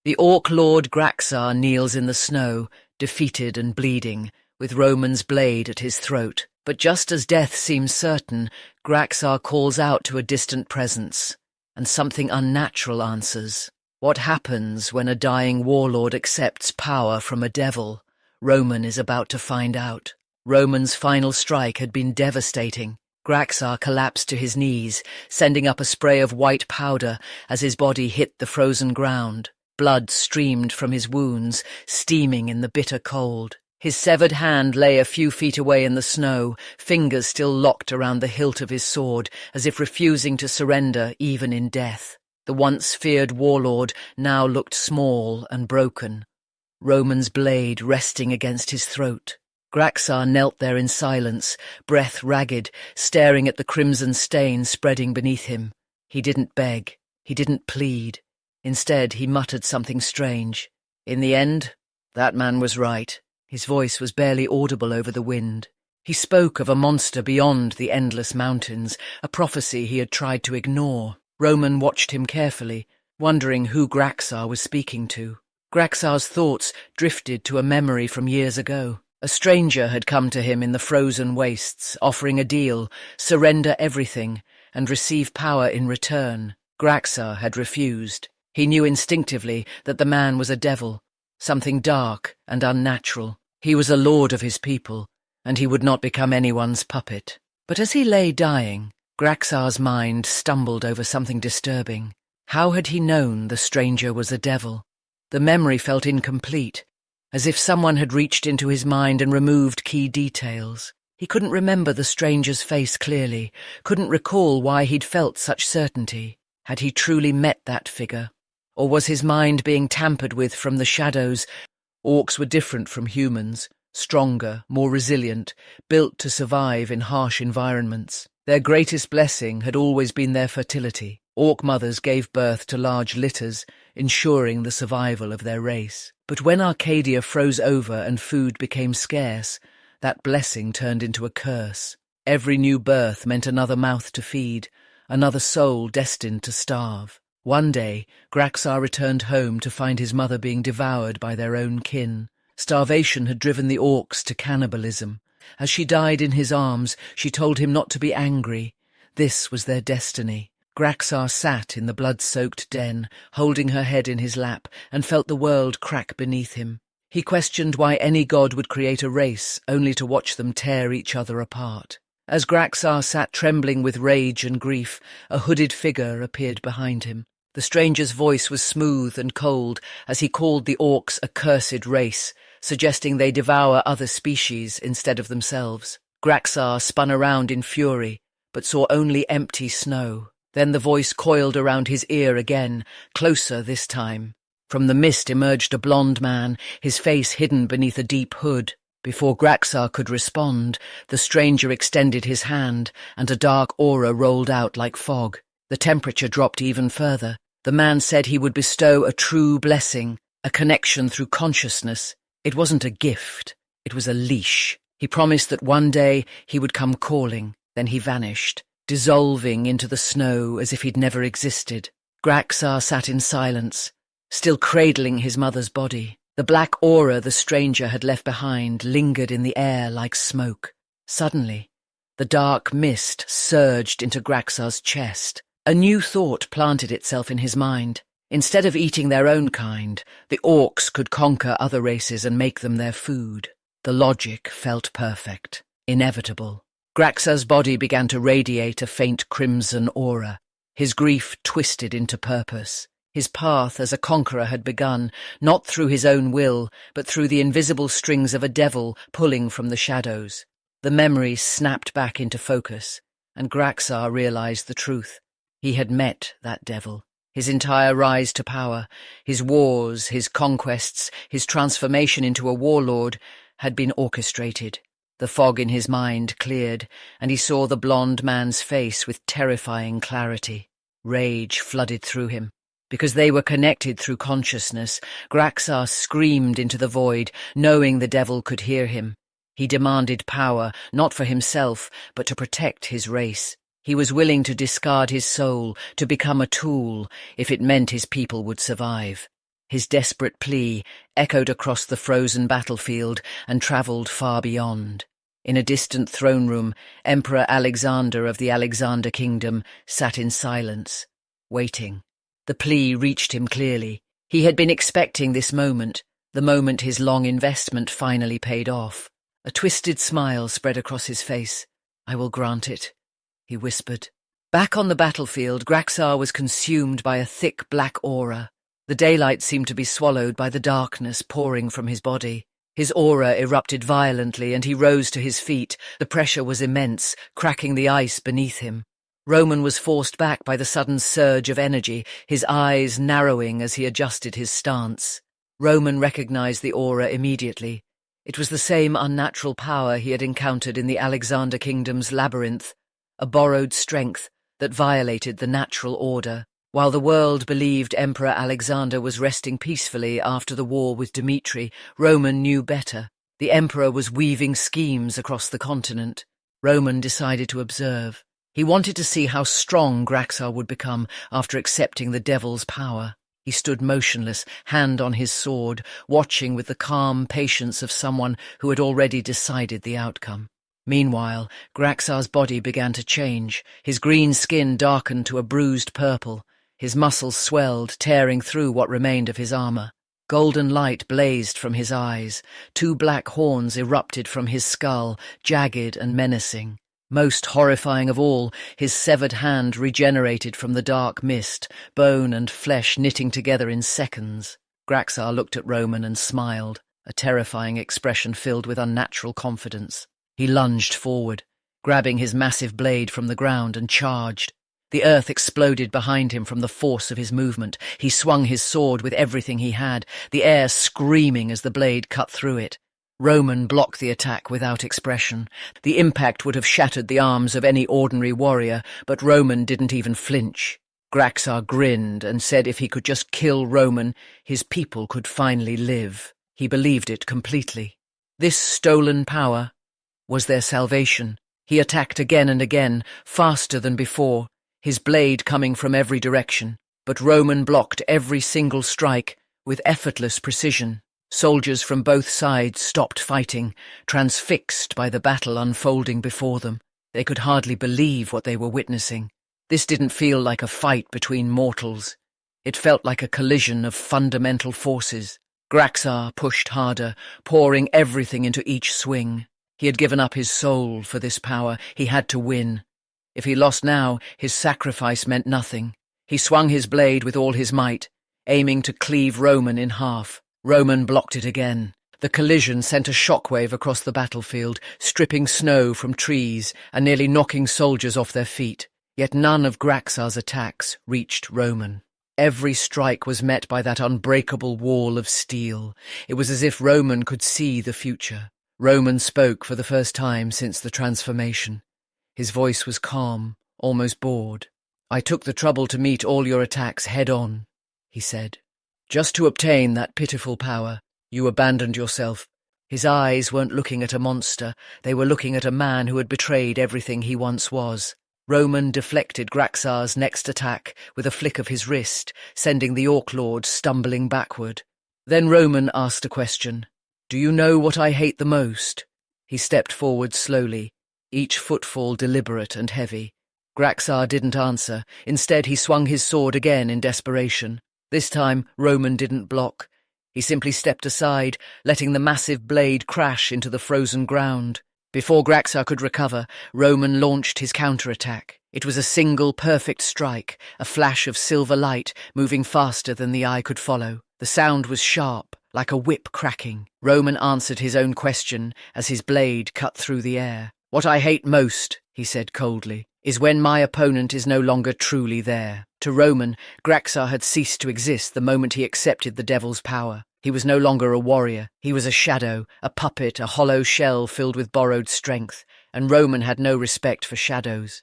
The Orc Lord Graxar kneels in the snow, defeated and bleeding, with Roman's blade at his throat. But just as death seems certain, Graxar calls out to a distant presence, and something unnatural answers. What happens when a dying warlord accepts power from a devil? Roman is about to find out. Roman's final strike had been devastating. Graxar collapsed to his knees, sending up a spray of white powder as his body hit the frozen ground. Blood streamed from his wounds, steaming in the bitter cold. His severed hand lay a few feet away in the snow, fingers still locked around the hilt of his sword, as if refusing to surrender even in death. The once feared warlord now looked small and broken, Roman's blade resting against his throat. Graxar knelt there in silence, breath ragged, staring at the crimson stain spreading beneath him. He didn't beg, he didn't plead. Instead, he muttered something strange. In the end, that man was right. His voice was barely audible over the wind. He spoke of a monster beyond the endless mountains, a prophecy he had tried to ignore. Roman watched him carefully, wondering who Graxar was speaking to. Graxar's thoughts drifted to a memory from years ago. A stranger had come to him in the frozen wastes, offering a deal, surrender everything, and receive power in return. Graxar had refused. He knew instinctively that the man was a devil, something dark and unnatural. He was a lord of his people, and he would not become anyone's puppet. But as he lay dying, Graxar's mind stumbled over something disturbing. How had he known the stranger was a devil? The memory felt incomplete, as if someone had reached into his mind and removed key details. He couldn't remember the stranger's face clearly, couldn't recall why he'd felt such certainty. Had he truly met that figure? Or was his mind being tampered with from the shadows? Orcs were different from humans, stronger, more resilient, built to survive in harsh environments. Their greatest blessing had always been their fertility. Orc mothers gave birth to large litters, ensuring the survival of their race. But when Arcadia froze over and food became scarce, that blessing turned into a curse. Every new birth meant another mouth to feed, another soul destined to starve. One day, Graxar returned home to find his mother being devoured by their own kin. Starvation had driven the orcs to cannibalism. As she died in his arms, she told him not to be angry. This was their destiny. Graxar sat in the blood-soaked den, holding her head in his lap, and felt the world crack beneath him. He questioned why any god would create a race, only to watch them tear each other apart. As Graxar sat trembling with rage and grief, a hooded figure appeared behind him. The stranger's voice was smooth and cold as he called the orcs a cursed race, suggesting they devour other species instead of themselves. Graxar spun around in fury, but saw only empty snow. Then the voice coiled around his ear again, closer this time. From the mist emerged a blond man, his face hidden beneath a deep hood. Before Graxar could respond, the stranger extended his hand, and a dark aura rolled out like fog. The temperature dropped even further. The man said he would bestow a true blessing, a connection through consciousness. It wasn't a gift, it was a leash. He promised that one day he would come calling. Then he vanished, dissolving into the snow as if he'd never existed. Graxar sat in silence, still cradling his mother's body. The black aura the stranger had left behind lingered in the air like smoke. Suddenly, the dark mist surged into Graxar's chest. A new thought planted itself in his mind. Instead of eating their own kind, the orcs could conquer other races and make them their food. The logic felt perfect, inevitable. Graxar's body began to radiate a faint crimson aura. His grief twisted into purpose. His path as a conqueror had begun, not through his own will, but through the invisible strings of a devil pulling from the shadows. The memories snapped back into focus, and Graxar realized the truth. He had met that devil. His entire rise to power, his wars, his conquests, his transformation into a warlord had been orchestrated. The fog in his mind cleared, and he saw the blond man's face with terrifying clarity. Rage flooded through him. Because they were connected through consciousness, Graxar screamed into the void, knowing the devil could hear him. He demanded power, not for himself, but to protect his race. He was willing to discard his soul, to become a tool, if it meant his people would survive. His desperate plea echoed across the frozen battlefield and travelled far beyond. In a distant throne room, Emperor Alexander of the Alexander Kingdom sat in silence, waiting. The plea reached him clearly. He had been expecting this moment, the moment his long investment finally paid off. A twisted smile spread across his face. "I will grant it," he whispered. Back on the battlefield, Graxar was consumed by a thick black aura. The daylight seemed to be swallowed by the darkness pouring from his body. His aura erupted violently, and he rose to his feet. The pressure was immense, cracking the ice beneath him. Roman was forced back by the sudden surge of energy, his eyes narrowing as he adjusted his stance. Roman recognized the aura immediately. It was the same unnatural power he had encountered in the Alexander Kingdom's labyrinth, a borrowed strength that violated the natural order. While the world believed Emperor Alexander was resting peacefully after the war with Dmitry, Roman knew better. The emperor was weaving schemes across the continent. Roman decided to observe. He wanted to see how strong Graxar would become after accepting the devil's power. He stood motionless, hand on his sword, watching with the calm patience of someone who had already decided the outcome. Meanwhile, Graxar's body began to change. His green skin darkened to a bruised purple. His muscles swelled, tearing through what remained of his armor. Golden light blazed from his eyes. 2 black horns erupted from his skull, jagged and menacing. Most horrifying of all, his severed hand regenerated from the dark mist, bone and flesh knitting together in seconds. Graxar looked at Roman and smiled, a terrifying expression filled with unnatural confidence. He lunged forward, grabbing his massive blade from the ground, and charged. The earth exploded behind him from the force of his movement. He swung his sword with everything he had, the air screaming as the blade cut through it. Roman blocked the attack without expression. The impact would have shattered the arms of any ordinary warrior, but Roman didn't even flinch. Graxar grinned and said if he could just kill Roman, his people could finally live. He believed it completely. This stolen power was their salvation. He attacked again and again, faster than before, his blade coming from every direction, but Roman blocked every single strike with effortless precision. Soldiers from both sides stopped fighting, transfixed by the battle unfolding before them. They could hardly believe what they were witnessing. This didn't feel like a fight between mortals. It felt like a collision of fundamental forces. Graxar pushed harder, pouring everything into each swing. He had given up his soul for this power. He had to win. If he lost now, his sacrifice meant nothing. He swung his blade with all his might, aiming to cleave Roman in half. Roman blocked it again. The collision sent a shockwave across the battlefield, stripping snow from trees and nearly knocking soldiers off their feet. Yet none of Graxar's attacks reached Roman. Every strike was met by that unbreakable wall of steel. It was as if Roman could see the future. Roman spoke for the first time since the transformation. His voice was calm, almost bored. "I took the trouble to meet all your attacks head-on," he said. "Just to obtain that pitiful power, you abandoned yourself." His eyes weren't looking at a monster, they were looking at a man who had betrayed everything he once was. Roman deflected Graxar's next attack with a flick of his wrist, sending the Orc Lord stumbling backward. Then Roman asked a question. "Do you know what I hate the most?" He stepped forward slowly, each footfall deliberate and heavy. Graxar didn't answer. Instead, he swung his sword again in desperation. This time, Roman didn't block. He simply stepped aside, letting the massive blade crash into the frozen ground. Before Graxar could recover, Roman launched his counterattack. It was a single perfect strike, a flash of silver light moving faster than the eye could follow. The sound was sharp, like a whip cracking. Roman answered his own question as his blade cut through the air. "What I hate most," he said coldly, "is when my opponent is no longer truly there." To Roman, Graxar had ceased to exist the moment he accepted the devil's power. He was no longer a warrior. He was a shadow, a puppet, a hollow shell filled with borrowed strength, and Roman had no respect for shadows.